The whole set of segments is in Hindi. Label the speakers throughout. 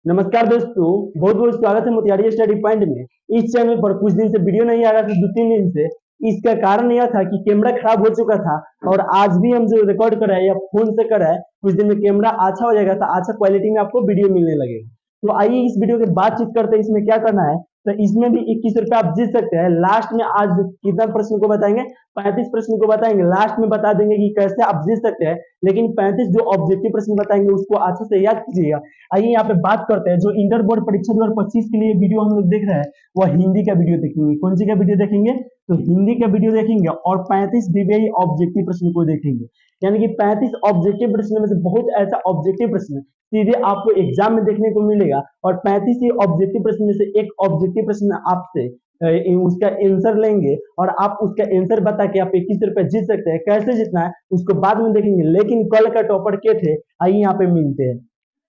Speaker 1: नमस्कार दोस्तों, बहुत बहुत स्वागत है मोतिहारी स्टडी पॉइंट में। इस चैनल पर कुछ दिन से वीडियो नहीं आ रहा था, 2-3 दिन से। इसका कारण यह था कि कैमरा खराब हो चुका था और आज भी हम जो रिकॉर्ड कर रहे हैं या फोन से कर रहे हैं, कुछ दिन में कैमरा अच्छा हो जाएगा तो अच्छा क्वालिटी में आपको वीडियो मिलने लगेगा। तो आइए इस वीडियो के बातचीत करते हैं इसमें क्या करना है। तो इसमें भी 21 रुपये आप जीत सकते हैं। लास्ट में आज कितना प्रश्न को बताएंगे, 35 प्रश्न को बताएंगे। लास्ट में बता देंगे कि कैसे आप जीत सकते हैं, लेकिन 35 जो ऑब्जेक्टिव प्रश्न बताएंगे उसको अच्छे से याद कीजिएगा। आइए यहाँ पे बात करते हैं जो इंटर बोर्ड परीक्षा 2025 के लिए वीडियो हम लोग देख रहे हैं, वह हिंदी का वीडियो देखेंगे। कौन सी का वीडियो देखेंगे? तो हिंदी का वीडियो देखेंगे और 35 डीबीआई ऑब्जेक्टिव प्रश्न को देखेंगे। यानी कि 35 ऑब्जेक्टिव प्रश्न में से बहुत ऐसा ऑब्जेक्टिव प्रश्न सीधे आपको एग्जाम में देखने को मिलेगा और 35 ही ऑब्जेक्टिव प्रश्न में से एक ऑब्जेक्टिव प्रश्न आपसे उसका आंसर लेंगे और आप उसका आंसर बता के आप 21 रुपए जीत सकते हैं। कैसे जीतना है उसको बाद में देखेंगे, लेकिन कल का टॉपर के थे आइए यहाँ पे मिलते हैं।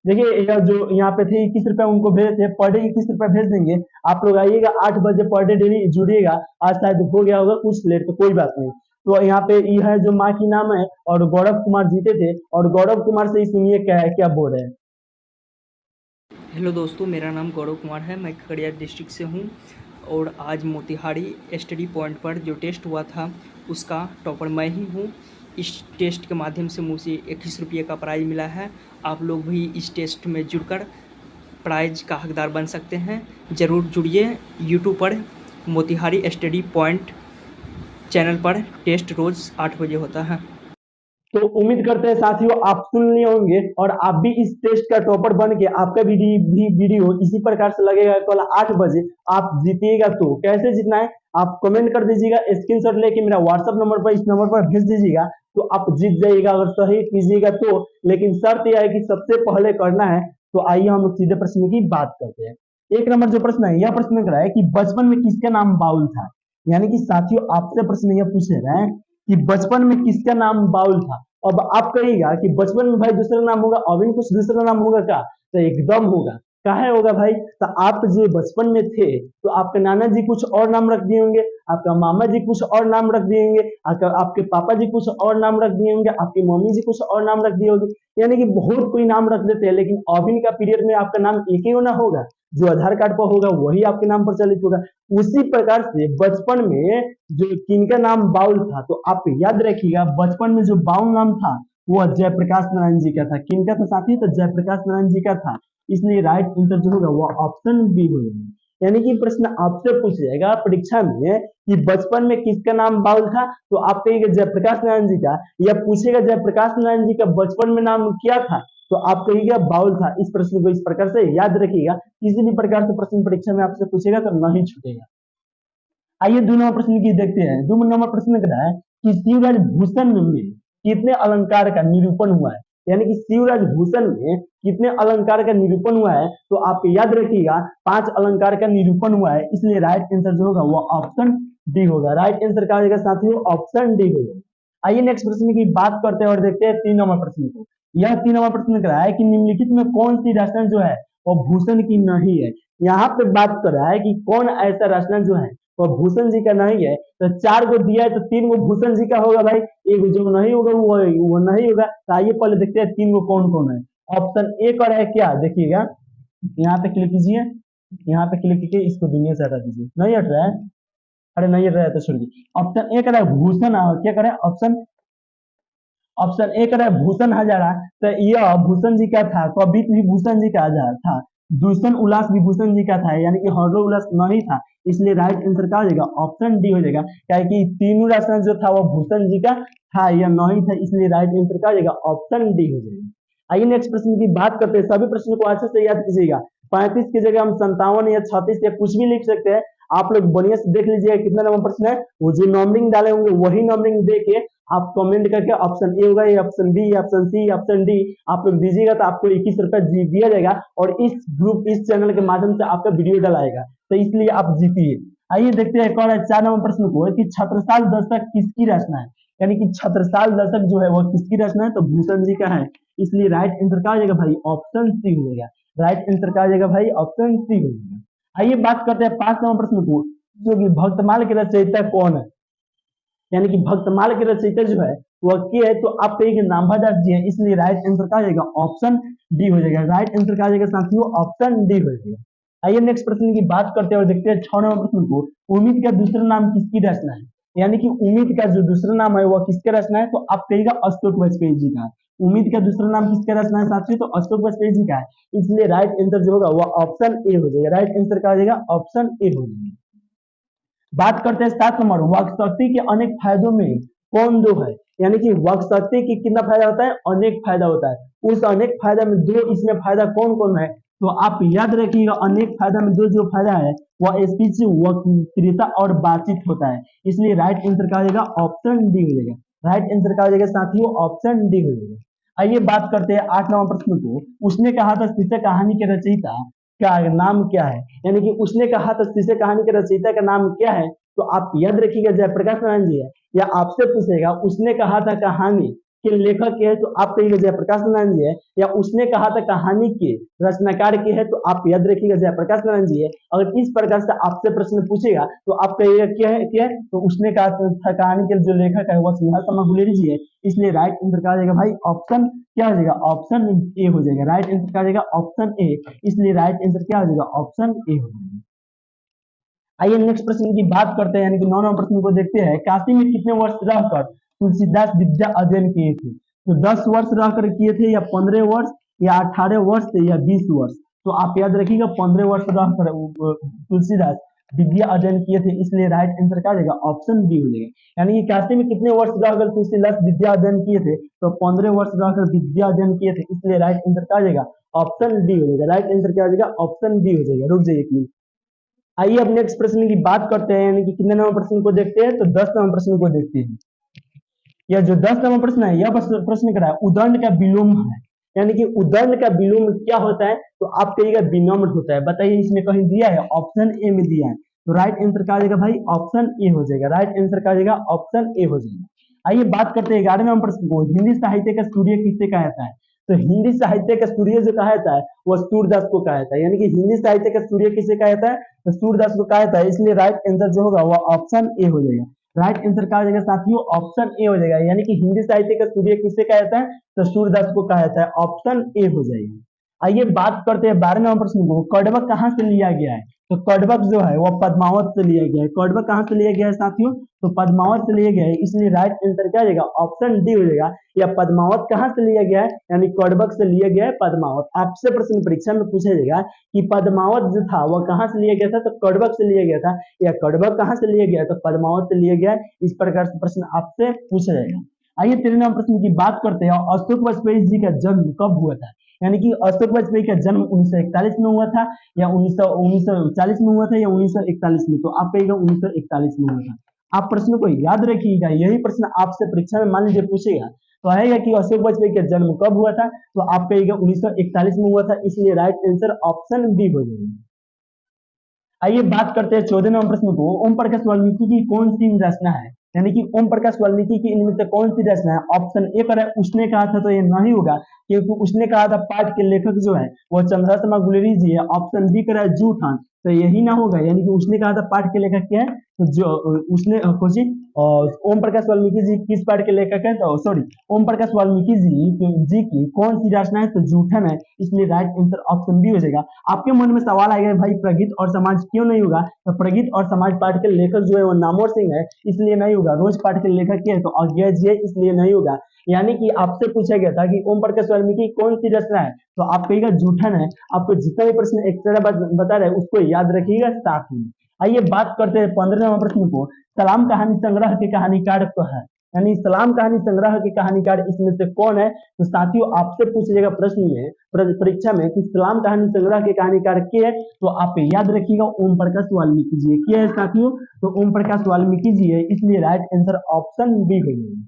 Speaker 1: देखिए जो यहाँ पे थे 21 रुपए उनको भेजे थे, पर डे 21 रुपए भेज देंगे। आप लोग आइएगा 8 बजे पर डे डेली जुड़िएगा। आज शायद हो गया होगा कुछ लेट, तो कोई बात नहीं। तो यहाँ पे यह है जो माँ की नाम है और गौरव कुमार जीते थे और गौरव कुमार से ही सुनिए क्या है, क्या बोल रहे हैं।
Speaker 2: हेलो दोस्तों, मेरा नाम गौरव कुमार है। मैं खगड़िया डिस्ट्रिक्ट से हूँ और आज मोतिहारी स्टडी पॉइंट पर जो टेस्ट हुआ था उसका टॉपर मैं ही हूँ। इस टेस्ट के माध्यम से मुझे 21 रुपये का प्राइज़ मिला है। आप लोग भी इस टेस्ट में जुड़कर प्राइज़ का हकदार बन सकते हैं। ज़रूर जुड़िए। यूट्यूब पर मोतिहारी स्टडी पॉइंट चैनल पर टेस्ट रोज़ 8 बजे होता है।
Speaker 1: तो उम्मीद करते हैं साथियों आप सुन लिए होंगे और आप भी इस टेस्ट का टॉपर बन के आपका भी वीडियो इसी प्रकार से लगेगा कल 8 बजे। आप जीतिएगा तो कैसे जीतना है आप कमेंट कर दीजिएगा, स्क्रीनशॉट लेके मेरा व्हाट्सएप नंबर पर इस नंबर पर भेज दीजिएगा तो आप जीत जाइएगा अगर सही कीजिएगा तो। लेकिन शर्त यह है कि सबसे पहले करना है। तो आइए हम सीधे प्रश्न की बात करते हैं। 1 नंबर जो प्रश्न है यह प्रश्न कर रहा है कि बचपन में किसका नाम बाउल था। यानी कि साथियों आपसे प्रश्न यह पूछ रहा है कि बचपन में किसका नाम बाउल था। अब आप कहिएगा कि बचपन में भाई दूसरा नाम होगा, अभी कुछ दूसरा नाम होगा क्या? तो एकदम होगा। काहे होगा भाई? तो आप जो बचपन में थे तो आपके नाना जी कुछ और नाम रख दिए होंगे, आपका मामा जी कुछ और नाम रख दिए होंगे, आपके पापा जी कुछ और नाम रख दिए होंगे, आपकी मम्मी जी कुछ और नाम रख दिए होंगे। यानी कि बहुत कोई नाम रख देते हैं, लेकिन अभी का पीरियड में आपका नाम एक ही होना होगा। जो आधार कार्ड पर होगा वही आपके नाम पर चलित होगा। उसी प्रकार से बचपन में जो किनका नाम बाउल था, तो आप याद रखिएगा बचपन में जो बाउल नाम था वह जयप्रकाश नारायण जी का था। किनका था साथी? तो जयप्रकाश नारायण जी का था। इसलिए राइट आंसर जो होगा वह ऑप्शन बी होगा। यानी कि प्रश्न आपसे पूछ जाएगा परीक्षा में कि बचपन में किसका नाम बाउल था, तो आप कहिएगा जयप्रकाश नारायण जी का, या पूछेगा जयप्रकाश नारायण जी का बचपन में नाम क्या था, तो आप कहिएगा बाउल था। इस प्रश्न को इस प्रकार से याद रखिएगा, किसी भी प्रकार से प्रश्न परीक्षा में आपसे पूछेगा तो नहीं छूटेगा। आइए 2 नंबर प्रश्न की देखते हैं। 2 नंबर प्रश्न कह रहा है कि शिवराज भूषण में कितने अलंकार का निरूपण हुआ है। यानी कि शिवराज भूषण में कितने अलंकार का निरूपण हुआ है, तो आप याद रखिएगा 5 अलंकार का निरूपण हुआ है। इसलिए राइट आंसर जो होगा वो ऑप्शन डी होगा। राइट आंसर क्या होगा साथियों? ऑप्शन डी होगा। आइए नेक्स्ट प्रश्न की बात करते हैं और देखते हैं 3 नंबर प्रश्न को। यह 3 नंबर प्रश्न कर रहा है कि निम्नलिखित में कौन सी रचना जो है वो भूषण की नहीं है। यहाँ पे बात कर रहा है कि कौन ऐसा रचना जो है वो भूषण जी का नहीं है। तो 4 को दिया है तो 3 को भूषण जी का होगा भाई, एक जो नहीं होगा वो नहीं होगा। तो आइए पहले देखते हैं 3 को कौन कौन है। ऑप्शन ए कर है क्या, देखिएगा यहाँ पे क्लिक कीजिए, यहाँ पे क्लिक करके इसको दुनिया से हटा दीजिए। नहीं हट रहा है? अरे नहीं हट रहा है तो छोड़िए। ऑप्शन ए कर है भूषण, क्या करे ऑप्शन ऑप्शन ए कर है भूषण हजारा। तो यह भूषण जी का था, कवित भी भूषण जी का था, दूषण उल्लास भी भूषण जी का था, यानी कि हर्षो उल्लास नहीं था। इसलिए राइट आंसर क्या हो जाएगा? ऑप्शन डी हो जाएगा। क्या कि तीनों राशन जो था वो भूषण जी का था या नहीं था, इसलिए राइट आंसर क्या हो जाएगा? ऑप्शन डी हो जाएगा। आइए नेक्स्ट प्रश्न की बात करते हैं। सभी प्रश्नों को अच्छे से याद कीजिएगा। 35 की जगह हम 57 या 36 या कुछ भी लिख सकते हैं। आप लोग बढ़िया से देख लीजिएगा कितना नंबर प्रश्न है। वो जो नंबरिंग डाले होंगे वही नंबरिंग दे के आप कमेंट करके ऑप्शन ए होगा या ऑप्शन बी या ऑप्शन सी या ऑप्शन डी आप लोग दीजिएगा, तो आपको 21 रुपए दिया जाएगा और इस चैनल के माध्यम से आपका वीडियो डलाएगा, तो इसलिए आप जीतिए। आइए देखते हैं कौन है 4 नंबर प्रश्न को कि छत्रसाल दशक किसकी रचना है। यानी कि छत्रसाल दशक जो है वो किसकी रचना है, तो भूषण जी का है। इसलिए राइट आंसर क्या हो जाएगा भाई? ऑप्शन सी हो जाएगा। राइट आंसर क्या हो जाएगा भाई? ऑप्शन सी हो जाएगा। आइए बात करते हैं 5 नंबर प्रश्न को, जो कि भक्तमाल के रचयिता कौन है। यानी कि भक्तमाल के रचयिता जो है वह के है, तो आप कहेंगे नामभादास जी है, इसलिए राइट आंसर क्या हो जाएगा ऑप्शन डी हो जाएगा। राइट आंसर क्या हो जाएगा साथियों, ऑप्शन डी हो जाएगा। आइए नेक्स्ट प्रश्न की बात करते हैं और देखते हैं 6 नंबर प्रश्न को। उम्मीद का दूसरा नाम किसकी रचना है? यानी कि उम्मीद का जो दूसरा नाम है वह किसका रचना है? तो आप कहेगा अशोक वाजपेयी जी का। उम्मीद का दूसरा नाम किसका रचना है साथियों? तो अशोक वाजपेयी जी का है, इसलिए राइट आंसर जो होगा वह ऑप्शन ए हो जाएगा। राइट आंसर क्या हो जाएगा, ऑप्शन ए हो जाएगा। बात करते हैं 7 नंबर, वाक्शक्ति के अनेक फायदों में कौन दो है? यानी कि वाक्शक्ति की कितना फायदा होता है? अनेक फायदा होता है। उस अनेक फायदा में दो इसमें फायदा कौन कौन है? तो आप याद रखिएगा, अनेक फायदा में दो जो फायदा है वह स्पीच, वक्तृता और बातचीत होता है, इसलिए राइट आंसर क्या हो जाएगा, ऑप्शन डी हो जाएगा। राइट आंसर क्या हो जाएगा साथियों, ऑप्शन डी हो जाएगा। आइए बात करते हैं 8 नंबर प्रश्न को। उसने कहा था शीर्षक कहानी के रचयिता का नाम क्या है? यानी कि उसने कहा था शीर्षक कहानी के रचयिता का नाम क्या है? तो आप याद रखिएगा जयप्रकाश नारायण जी है, या आपसे पूछेगा उसने कहा था कहानी के लेखक के है, तो आप कहिएगा जयप्रकाश नारायण जी है, या उसने कहा था कहानी के रचनाकार के है, तो आप याद रखिएगा जयप्रकाश नारायण जी है। अगर इस प्रकार से आपसे प्रश्न पूछेगा तो आप कहिएगा क्या है, तो उसने कहा था कहानी के जो लेखक है वह सुभाष शर्मा गुलेरी जी है, इसलिए राइट आंसर क्या हो जाएगा भाई, ऑप्शन क्या हो जाएगा, ऑप्शन ए हो जाएगा। राइट आंसर क्या हो जाएगा, ऑप्शन ए, इसलिए राइट आंसर क्या हो जाएगा, ऑप्शन ए हो जाएगा। आइए नेक्स्ट प्रश्न की बात करते हैं, यानी कि 9 नंबर प्रश्न को देखते हैं। काशी में कितने वर्ष रहकर तुलसीदास विद्या अध्ययन किए थे? तो 10 वर्ष रहकर किए थे, या 15 वर्ष, या 18 वर्ष, या 20 वर्ष? तो आप याद रखिएगा 15 वर्ष रहकर तुलसीदास विद्या अध्ययन किए थे, इसलिए राइट आंसर क्या हो जाएगा, ऑप्शन बी हो जाएगा। यानी कि काशी में कितने वर्ष रहकर तुलसीदास विद्या अध्ययन किए थे? तो 15 वर्ष रहकर विद्या अध्ययन किए थे, इसलिए राइट आंसर क्या हो जाएगा, ऑप्शन डी हो जाएगा। राइट आंसर क्या हो जाएगा, ऑप्शन डी हो जाएगा। रुक जाइए एक मिनट। आइए अब नेक्स्ट प्रश्न की बात करते हैं, यानी कि कितने नंबर प्रश्न को देखते हैं? तो 10 नंबर प्रश्न को देखते हैं। यह जो 10 नंबर प्रश्न है, यह प्रश्न करा है उदंड का विलोम है। यानी कि उदंड का विलोम क्या होता है? तो आप कहिएगा विनम्र होता है। बताइए इसमें कहीं दिया है? ऑप्शन ए में दिया है, तो राइट आंसर क्या हो जाएगा भाई, ऑप्शन ए हो जाएगा। राइट आंसर क्या हो जाएगा, ऑप्शन ए हो जाएगा। आइए बात करते हैं 11 नंबर प्रश्न को। हिंदी साहित्य का सूर्य किसे कहा जाता है? तो हिंदी साहित्य का सूर्य जो कहा जाता है वह सूरदास को कहा जाता है। यानी कि हिंदी साहित्य का सूर्य किसे कहा जाता है? तो सूरदास को कहा जाता है, इसलिए राइट आंसर जो होगा वह ऑप्शन ए हो जाएगा। राइट आंसर क्या हो जाएगा साथियों, ऑप्शन ए हो जाएगा। यानी कि हिंदी साहित्य का सूर्य किसे कहा जाता है? तो सूरदास को कहा जाता है, ऑप्शन ए हो जाएगा। आइए बात करते हैं 12 नंबर प्रश्न को। कड़वक कहाँ से लिया गया है? तो कड़वक जो है वह पद्मावत से लिया गया है। कड़वक कहाँ से लिया गया है साथियों? तो पद्मावत से लिया गया है, इसलिए राइट आंसर क्या हो जाएगा, ऑप्शन डी हो जाएगा। या पद्मावत कहाँ से लिया गया है? यानी कड़वक से लिया गया है पद्मावत। आपसे प्रश्न परीक्षा में पूछा जाएगा कि पद्मावत जो था वह कहाँ से लिया गया था? तो कड़वक से लिया गया था। या कड़वक कहाँ से लिया गया? तो पद्मावत से लिया गया है। इस प्रकार से प्रश्न आपसे पूछा जाएगा। आइए 13 नंबर प्रश्न की बात करते हैं। अशोक वाजपेयी जी का जन्म कब हुआ था? यानी कि अशोक वाजपेयी का जन्म 1941 में हुआ था, या 1940 में हुआ था, या 1941 में? तो आप कहिएगा 1941 में हुआ था। आप प्रश्न को याद रखिएगा, यही प्रश्न आपसे परीक्षा में मान लीजिए पूछेगा तो आएगा कि अशोक वाजपेयी का जन्म कब हुआ था? तो आप कहिएगा 1941 में हुआ था, इसलिए राइट आंसर ऑप्शन बी हो जाएगा। आइए बात करते हैं 14 नंबर प्रश्न को। ओम प्रकाश वाल्मीकि की कौन सी रचना है? यानी कि ओम प्रकाश वाल्मीकि की इनमें से कौन सी रचना है? ऑप्शन ए पर है उसने कहा था, तो ये नहीं होगा, क्योंकि उसने कहा था पाठ के लेखक जो है वो चंद्रा शर्मा गुलेरी जी है। ऑप्शन बी कर है जूठान, तो यही ना होगा। यानी कि उसने कहा था पाठ के लेखक क्या है? तो जो उसने खोजी ओम प्रकाश वाल्मीकि जी किस पाठ के लेखक है? तो सॉरी, ओम प्रकाश वाल्मीकि जी की कौन सी रचना है? तो जूठन है, इसलिए राइट आंसर ऑप्शन बी हो जाएगा। आपके मन में सवाल आएगा भाई प्रगीत और समाज क्यों नहीं होगा? तो प्रगीत और समाज पाठ के लेखक जो है वो नामोर सिंह है, इसलिए नहीं होगा। रोज पाठ के लेखक क्या है? तो अज्ञा जी है, इसलिए नहीं होगा। यानी कि आपसे पूछा गया था कि ओम प्रकाश वाल्मीकि कौन सी रचना है, तो आप कहिएगा जूठन है। आपको जितना भी प्रश्न एक्स्ट्रा बता रहे हैं उसको याद रखिएगा साथ में। आइए बात करते हैं 15 नंबर प्रश्न को। सलाम कहानी संग्रह के कहानीकार तो है, यानी सलाम कहानी संग्रह के कहानीकार इसमें से कौन है? तो साथियों आपसे पूछेगा प्रश्न में परीक्षा में कि सलाम कहानी संग्रह के कहानीकार के है, तो आप याद रखिएगा ओम प्रकाश वाल्मीकि जी है। क्या है साथियों? तो ओम प्रकाश वाल्मीकि जी है, इसलिए राइट आंसर ऑप्शन बी हो जाएगा।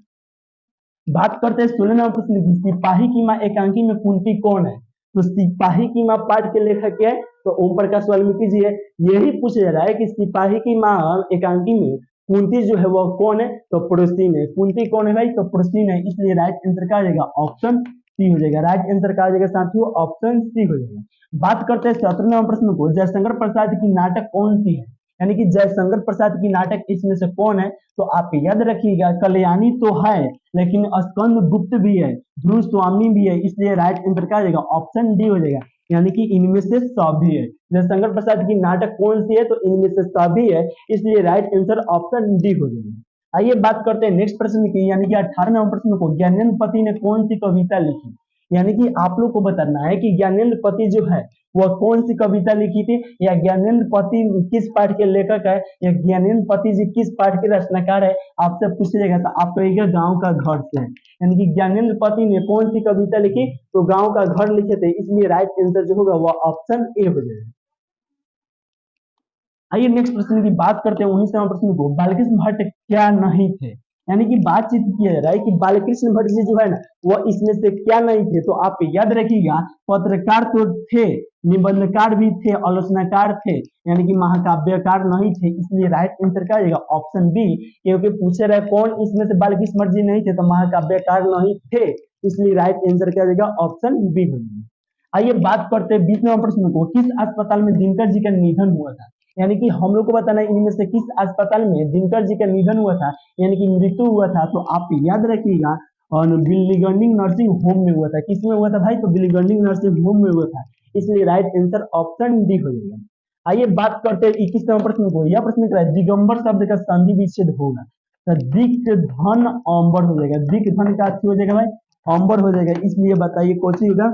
Speaker 1: बात करते हैं 16 नंबर प्रश्न की। सिपाही की माँ एकांकी में कुंती कौन है? तो सिपाही की माँ पाठ के लेखक क्या है? तो ओम प्रकाश वाल्मीकि जी है। यही पूछा जा रहा है कि सिपाही की माँ एकांकी में कुंती जो है वह कौन है? तो प्रोसीन है। कुंती कौन है भाई? तो प्रोसीन है, इसलिए राइट आंसर क्या हो जाएगा, ऑप्शन सी हो जाएगा। राइट आंसर क्या हो जाएगा साथियों, ऑप्शन सी हो जाएगा। बात करते हैं 17 नंबर प्रश्न को। जयशंकर प्रसाद की नाटक कौन सी है? यानी कि जयशंकर प्रसाद की नाटक इसमें से कौन है? तो आप याद रखिएगा कल्याणी तो है, लेकिन स्कंद गुप्त भी है, ध्रुव स्वामी भी है, इसलिए राइट आंसर क्या हो जाएगा? ऑप्शन डी हो जाएगा, यानी कि इनमें से सभी है। जयशंकर प्रसाद की नाटक कौन सी है? तो इनमें से सभी है, इसलिए राइट आंसर ऑप्शन डी हो जाएगा। आइए बात करते हैं नेक्स्ट प्रश्न की, यानी कि 18वें प्रश्न को, ज्ञानेंद्र पति ने कौन सी कविता लिखी? यानी कि आप लोग को बताना है कि ज्ञानेंद्र पति जो है वह कौन सी कविता लिखी थी, या ज्ञानेंद्र पति किस पाठ के लेखक है, या ज्ञानेंद्र पति जी किस पाठ के रचनाकार है। आपसे पूछिएगा तो आप कहिएगा गांव का घर से है, यानी कि ज्ञानेंद्र पति ने कौन सी कविता लिखी? तो गांव का घर लिखे थे, इसलिए राइट आंसर जो होगा वह ऑप्शन ए हो जाएगा। आइए नेक्स्ट प्रश्न की बात करते हैं 19वां प्रश्न को, बालकृष्ण भट्ट क्या नहीं थे? यानी कि बातचीत किया जा रहा है कि बालकृष्ण भट्ट जी जो है ना वह इसमें से क्या नहीं थे। तो आप याद रखिएगा पत्रकार तो थे, निबंधकार भी थे, आलोचनाकार थे, यानी कि महाकाव्यकार नहीं थे, इसलिए राइट आंसर क्या आएगा? Option B. क्योंकि पूछे रहे कौन इसमें से बालकृष्ण भट्ट जी नहीं थे, तो महाकाव्यकार नहीं थे, इसलिए राइट आंसर क्या आएगा? ऑप्शन बी हो जाएगा। आइए बात करते हैं 20वें प्रश्न को, किस अस्पताल में दिनकर जी का निधन हुआ था? यानी कि हम लोग को बताना है इनमें से किस अस्पताल में दिनकर जी का निधन हुआ था, यानी कि मृत्यु हुआ था। तो आप याद रखिएगा और बिलीगंडिंग नर्सिंग होम में हुआ था। किसमें हुआ था भाई? तो बिलीगंडिंग नर्सिंग होम में हुआ था, इसलिए राइट आंसर ऑप्शन डी हो जाएगा। आइए बात करते हैं 21वें प्रश्न को, यह प्रश्न क्या है? दिगंबर शब्द का संधि विच्छेद होगा, तो दिक धन अंबर हो जाएगा। दिक धन का हो जाएगा भाई अंबर हो जाएगा, इसलिए बताइए कौन सी होगा?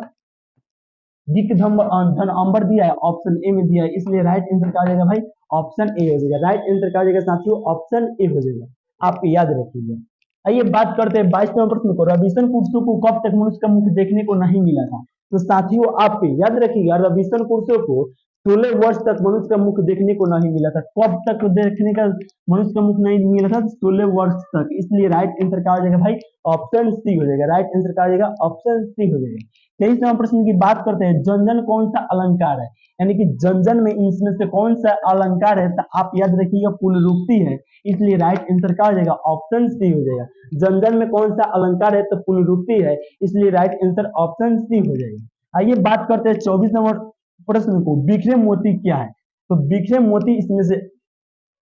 Speaker 1: दिक धन अंबर दिया है, ऑप्शन ए में दिया है, इसलिए राइट आंसर क्या हो जाएगा भाई? ऑप्शन ए हो जाएगा। राइट आंसर क्या हो जाएगा साथियों? ऑप्शन ए हो जाएगा, आप याद रखिएगा। आइए बात करते हैं 22वें प्रश्न को, रविशन कुर्सो को कब तक मनुष्य का मुख देखने को नहीं मिला था? तो साथियों आप याद रखिएगा रविशन कुर्सो को 16 वर्ष तक मनुष्य का मुख देखने को नहीं मिला था। कब तक देखने का मनुष्य का मुख नहीं मिला था? 16 वर्ष तक, इसलिए राइट आंसर क्या हो जाएगा भाई? ऑप्शन सी हो जाएगा। राइट आंसर क्या हो जाएगा? ऑप्शन सी हो जाएगा। 23वें प्रश्न की बात करते हैं, जनजन कौन सा अलंकार है? यानी कि जनजन में इसमें से कौन सा अलंकार है? तो आप याद रखिएगा पुनरुक्ति है, इसलिए राइट आंसर क्या हो जाएगा? ऑप्शन सी हो जाएगा। जनजन में कौन सा अलंकार है? तो पुनरुक्ति है, इसलिए राइट आंसर ऑप्शन सी हो जाएगा। आइए बात करते हैं 24 नंबर प्रश्न को, बिखरे मोती क्या है? तो बिखरे मोती इसमें से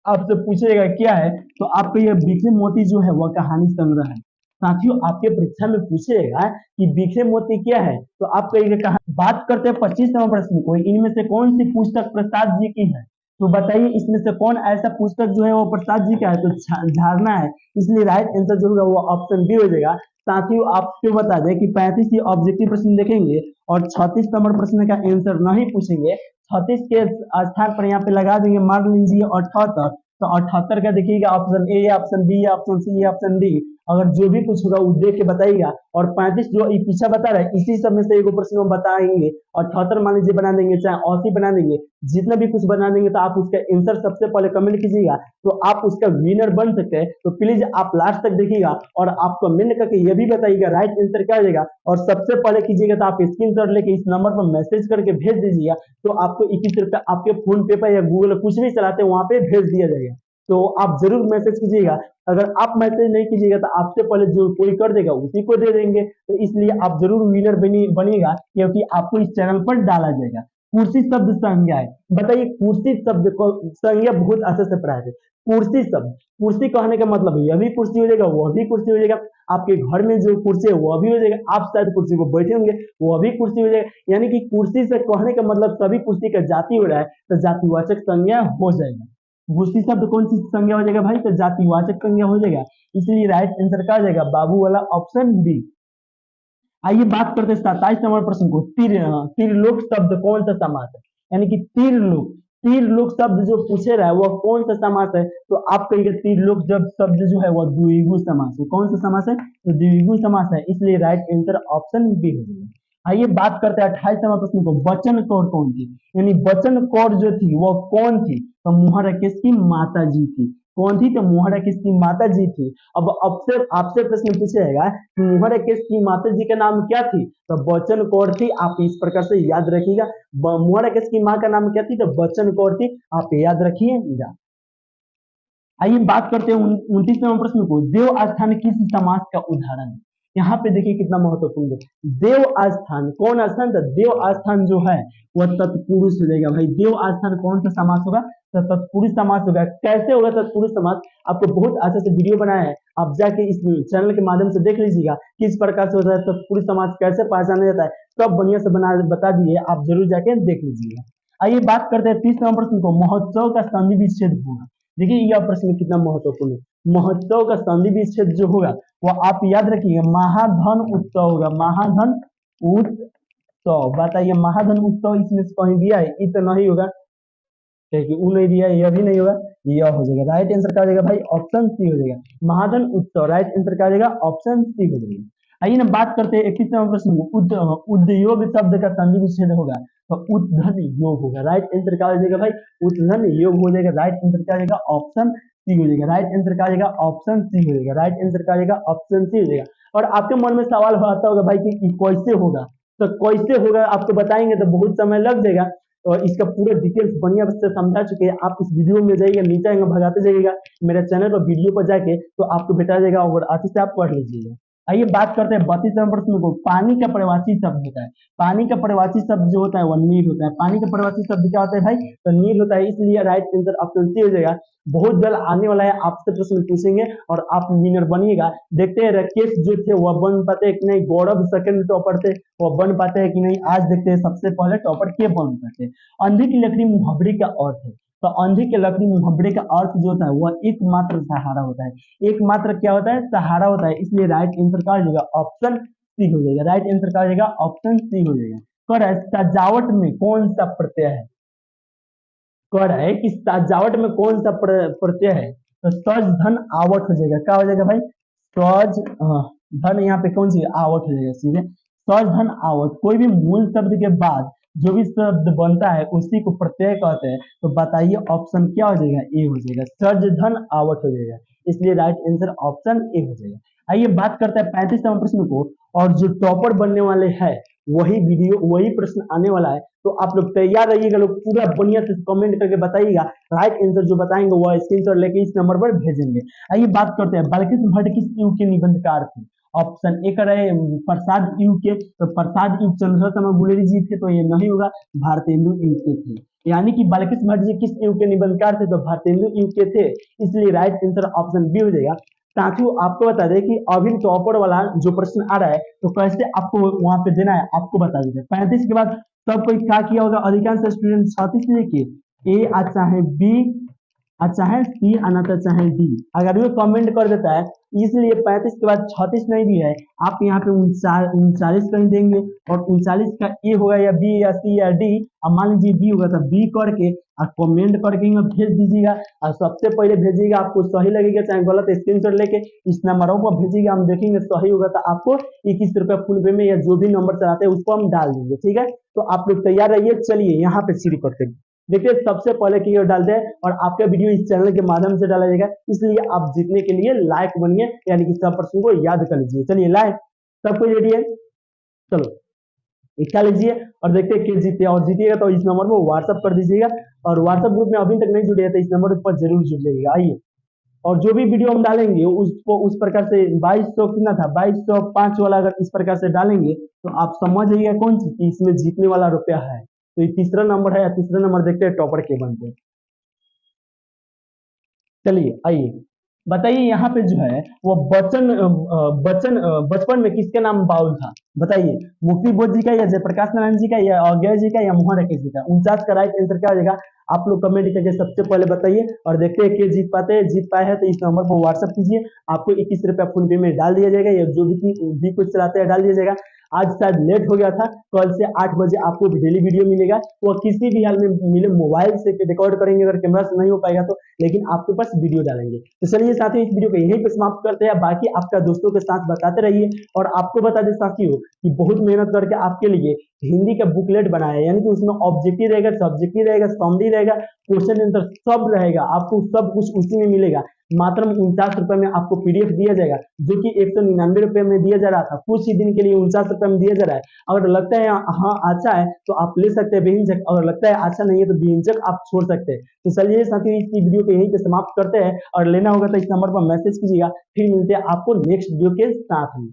Speaker 1: आपसे पूछेगा क्या है, तो आपको यह बिखरे मोती जो है वह कहानी संग्रह है। साथियों आपके परीक्षा में पूछेगा कि बिखरे मोती क्या है, तो आप कहिएगा कहानी। बात करते हैं 25वें प्रश्न को, इनमें से कौन सी पुस्तक प्रसाद जी की है? तो बताइए इसमें से कौन ऐसा पुस्तक जो है वो प्रसाद जी का है? तो झरना है, इसलिए राइट आंसर जो होगा वो ऑप्शन बी हो जाएगा। साथियों आपको बता दें कि 35 ही ऑब्जेक्टिव प्रश्न देखेंगे और 36 नंबर प्रश्न का आंसर नहीं पूछेंगे। 36 के स्थान पर यहाँ पे लगा देंगे मार्क लीजिए 78, तो 78 का देखिएगा option A, option B, option C, option D, अगर जो भी कुछ होगा वो देख के बताइएगा। और 35 जो पीछा बता रहा है इसी सब में से एक प्रश्न हम बताएंगे, और 78 मान लीजिए बना देंगे, चाहे 80 बना देंगे, जितना भी कुछ बना देंगे, तो आप उसका आंसर सबसे पहले कमेंट कीजिएगा, तो आप उसका विनर बन सकते हैं। तो प्लीज आप लास्ट तक देखिएगा और आप कमेंट करके ये भी बताइएगा राइट आंसर क्या हो जाएगा, और सबसे पहले कीजिएगा तो आप स्क्रीनशॉट लेके इस नंबर पर मैसेज करके भेज दीजिएगा, तो आपको 21 रुपया आपके फोन पे पर या गूगल कुछ भी चलाते हैं वहां पे भेज दिया जाएगा। तो आप जरूर मैसेज कीजिएगा, अगर आप मैसेज नहीं कीजिएगा तो आपसे पहले जो कोई कर देगा उसी को दे देंगे, तो इसलिए आप जरूर विनर बनिएगा, क्योंकि आपको इस चैनल पर डाला जाएगा। कुर्सी शब्द संज्ञा है, बताइए कुर्सी शब्द को संज्ञा बहुत अच्छे से पढ़ा है। कुर्सी शब्द, कुर्सी कहने का मतलब यह भी कुर्सी हो जाएगा, वह भी कुर्सी हो जाएगा, आपके घर में जो कुर्सी है वह भी हो जाएगा, आप शायद कुर्सी को बैठे होंगे वह भी कुर्सी हो जाएगा, यानी कि कुर्सी से कहने का मतलब सभी कुर्सी का जाति हो रहा है, तो जातिवाचक संज्ञा हो जाएगा। कुर्सी शब्द कौन सी संज्ञा हो जाएगा भाई? तो जातिवाचक संज्ञा हो जाएगा, इसलिए राइट आंसर क्या हो जाएगा? बाबू वाला ऑप्शन बी। आइए बात करते हैं 27 नंबर प्रश्न को, त्रिलोक शब्द कौन सा समास है? यानी कि त्रिलोक, त्रिलोक शब्द जो पूछे रहा है वह कौन सा समास है? तो आप कहिएगा त्रिलोक जब शब्द जो है वह द्विगु समास है। कौन सा समास है? तो द्विगु समास है, इसलिए राइट आंसर ऑप्शन बी हो जाएगा। आइए बात करते हैं 28 नंबर प्रश्न को, वचन कौर कौन थी? यानी वचन कौर जो थी वह कौन थी? तो मुहर्रिस की माता जी थी। कौन थी? तो मुहर्रिस की माता जी थी। अब आपसे प्रश्न पूछेगा कि मुहर्रिस की माता जी का नाम क्या थी? तो बच्चन कौर थी, आप इस प्रकार से याद रखिएगा। मुहर्रिस की माँ का नाम क्या थी? तो बच्चन कौर थी, आप याद रखिएगा। आइए बात करते हैं 29वें प्रश्न को, देव आस्थान किस समास का उदाहरण है? यहाँ पे देखिए कितना महत्वपूर्ण है। देव आस्थान कौन आस्थान था? देव आस्थान जो है वह तत्पुरुष हो जाएगा भाई। देव आस्थान कौन सा समास होगा? तत्पुरुष समास होगा। कैसे होगा तत्पुरुष समास, आपको बहुत अच्छे से वीडियो बनाया है, आप जाके इस चैनल के माध्यम से देख लीजिएगा किस प्रकार से होता है तत्पुरुष समास, कैसे पहचाना जाता है, सब बढ़िया से बना बता दिए, आप जरूर जाके देख लीजिएगा। आइए बात करते हैं 30 नंबर प्रश्न को, महोत्सव का संधि विच्छेद होगा। देखिए यह प्रश्न कितना महत्वपूर्ण है। महोत्सव का संधि विच्छेद जो होगा वो आप याद रखिए महाधन उत्सव होगा। महाधन उत्सव, बताइए महाधन उत्सव इसमें से कहीं दिया है? ये तो नहीं होगा, क्योंकि वो नहीं दिया है, यह भी नहीं होगा, यह हो जाएगा। राइट आंसर क्या हो जाएगा भाई? ऑप्शन सी हो जाएगा, महाधन उत्सव। राइट आंसर क्या हो जाएगा? ऑप्शन सी हो जाएगा। आइए ना बात करते हैं 21 नंबर प्रश्न, उद्योग शब्द का संधि विच्छेद होगा तो उद्धन योग होगा। राइट आंसर क्या हो जाएगा भाई? उद्धन योग हो जाएगा। राइट आंसर क्या हो जाएगा? ऑप्शन सी हो जाएगा। राइट आंसर क्या हो जाएगा? ऑप्शन सी हो जाएगा। राइट आंसर क्या हो जाएगा? ऑप्शन सी हो जाएगा। और आपके मन में सवाल आता होगा भाई कि कैसे होगा, तो कैसे होगा आपको बताएंगे तो बहुत समय लग जाएगा, और इसका पूरा डिटेल्स बढ़िया से समझा चुके हैं। आप इस वीडियो में जाइएगा, नीचे आएंगे भगाते जाइएगा मेरे चैनल पर, वीडियो पर जाके तो आपको बता जाएगा और अच्छे से आप पढ़ लीजिएगा। आइए बात करते हैं 32 नंबर प्रश्न को, पानी का प्रवासी शब्द होता है। पानी का प्रवासी शब्द जो होता है वह नील होता है। पानी का प्रवासी शब्द क्या होता है भाई? तो नील होता है, इसलिए राइट आंसर ऑप्शन सी हो जाएगा। बहुत जल्द आने वाला है, आपसे प्रश्न पूछेंगे और आप विनर बनिएगा। देखते हैं राकेश जो थे वह बन पाते हैं कि नहीं, गौरव सेकंड टॉपर थे वह बन पाते हैं कि नहीं, आज देखते हैं सबसे पहले टॉपर के बन पाते हैं। अंधी की लकड़ी मुहावरे का अर्थ है, तो अंधी की लकड़ी मुहावरे का अर्थ जो होता है वह एकमात्र सहारा होता है। एकमात्र क्या होता है? सहारा होता है, इसलिए राइट आंसर क्या हो जाएगा? ऑप्शन सी हो जाएगा। राइट आंसर क्या हो जाएगा? ऑप्शन सी हो जाएगा। कर सजावट में कौन सा प्रत्यय है? कर है कि सजावट में कौन सा प्रत्यय है? तो सज धन आवट हो जाएगा। क्या हो जाएगा भाई? सज धन, यहाँ पे कौन सी आवट हो जाएगा सीधे, सज धन आवट। कोई भी मूल शब्द के बाद जो भी शब्द बनता है उसी को प्रत्यय कहते हैं। तो बताइए ऑप्शन क्या हो जाएगा? ए हो जाएगा, सज धन आवट हो जाएगा, इसलिए राइट आंसर ऑप्शन ए हो जाएगा। आइए बात करते हैं 35 नंबर प्रश्न को, और जो टॉपर बनने वाले हैं वही वीडियो वही प्रश्न आने वाला है, तो आप लोग तैयार रहिएगा, लोग पूरा बढ़िया से कमेंट करके बताइएगा। राइट आंसर जो बताएंगे वह स्क्रीनशॉट लेके इस नंबर पर भेजेंगे। आइए बात करते हैं बालकृष्ण भट्ट किस युग के निबंधकार थे? ऑप्शन ए कर रहे प्रसाद युग के, तो प्रसाद युग चंद्रशेखर गुलेरी जी थे, तो ये नहीं होगा, भारतेंदु युग के थे। यानी कि बालकृष्ण भट्ट जी किस युग के निबंधकार थे? तो भारतेंदु युग के थे, इसलिए राइट आंसर ऑप्शन बी हो जाएगा। साथियों आपको बता दें कि अभी टॉपर वाला जो प्रश्न आ रहा है तो कैसे आपको वहां पे देना है आपको बता दीजिए। 35 के बाद सब कोई क्या किया होगा? अधिकांश स्टूडेंट 36 लेके ए अच्छा है, बी अच्छा है, सी आना था चाहे डी, अगर वो कमेंट कर देता है, इसलिए 35 के बाद 36 नहीं भी है, आप यहाँ पे 39 कहीं देंगे, और 39 का ए होगा या बी या सी या डी, अब मान लीजिए बी होगा तो बी करके और कमेंट करके भेज दीजिएगा। और सबसे पहले भेजिएगा, आपको सही लगेगा चाहे गलत स्क्रीनशॉट लेके इस नंबरों पर भेजिएगा, हम देखेंगे सही होगा तो आपको 21 रुपये फोन पे में या जो भी नंबर चलाते हैं उसको हम डाल देंगे। ठीक है, तो आप लोग तैयार रहिए। चलिए यहाँ पे शुरू करते हैं। देखिए सबसे पहले की ओर डालते हैं, और आपका वीडियो इस चैनल के माध्यम से डाला जाएगा, इसलिए आप जीतने के लिए लायक बनिए, यानी कि सब प्रश्न को याद कर लीजिए। चलिए लाइक, सब कोई रेडी है? चलो इच्छा लीजिए और देखते हैं कि जीते, और जीतिएगा तो इस नंबर पर व्हाट्सअप कर दीजिएगा, और व्हाट्सअप ग्रुप में अभी तक नहीं जुड़े तो इस नंबर पर जरूर जुड़ जाइएगा। आइए, और जो भी वीडियो हम डालेंगे उसको उस प्रकार से 2200 कितना था, 2205 वाला अगर इस प्रकार से डालेंगे तो आप समझ जाइएगा कौन सी कि इसमें जीतने वाला रुपया है। तो ये तीसरा नंबर है, या तीसरा नंबर देखते हैं टॉपर के बनते हैं। चलिए आइए बताइए, यहाँ पे जो है वो बचपन में किसके नाम बाउल था? बताइए, मुक्ति बोध जी का, या जयप्रकाश नारायण जी का, या अज्ञय जी का, या मोहन राकेश जी का? 49 का राइट आंसर क्या हो जाएगा? आप लोग कमेंट करके सबसे पहले बताइए, और देखते हैं कि जीत पाए हैं तो इस नंबर पर व्हाट्सअप कीजिए, आपको 21 रुपया फोन पे में डाल दिया जाएगा, या जो भी कुछ चलाते हैं डाल दिया जाएगा। आज शायद लेट हो गया था, कल से 8 बजे आपको डेली वीडियो मिलेगा, वो किसी भी हाल में मिले, मोबाइल से रिकॉर्ड करेंगे, अगर कैमरा से नहीं हो पाएगा तो, लेकिन आपके पास वीडियो डालेंगे। तो चलिए साथियों, इस वीडियो को यहीं पे समाप्त करते हैं, बाकी आपका दोस्तों के साथ बताते रहिए। और आपको बता दें साथियों कि बहुत मेहनत करके आपके लिए हिंदी का बुकलेट बनाया है, यानी कि उसमें ऑब्जेक्टिव रहेगा, सब्जेक्टिव रहेगा, समरी रहेगा, क्वेश्चन आंसर सब रहेगा, आपको सब कुछ उसी में मिलेगा। मात्र 49 रुपए में आपको पीडीएफ दिया जाएगा, जो कि 199 रुपए में दिया जा रहा था, कुछ ही दिन के लिए 49 रुपए में दिया जा रहा है। अगर लगता है हाँ अच्छा है तो आप ले सकते हैं बेहिचक, अगर लगता है अच्छा नहीं है तो बेहिचक आप छोड़ सकते हैं। तो चलिए साथियों, इस वीडियो को यहीं पे समाप्त करते हैं, और लेना होगा तो इस नंबर पर मैसेज कीजिएगा। फिर मिलते हैं आपको नेक्स्ट वीडियो के साथ में।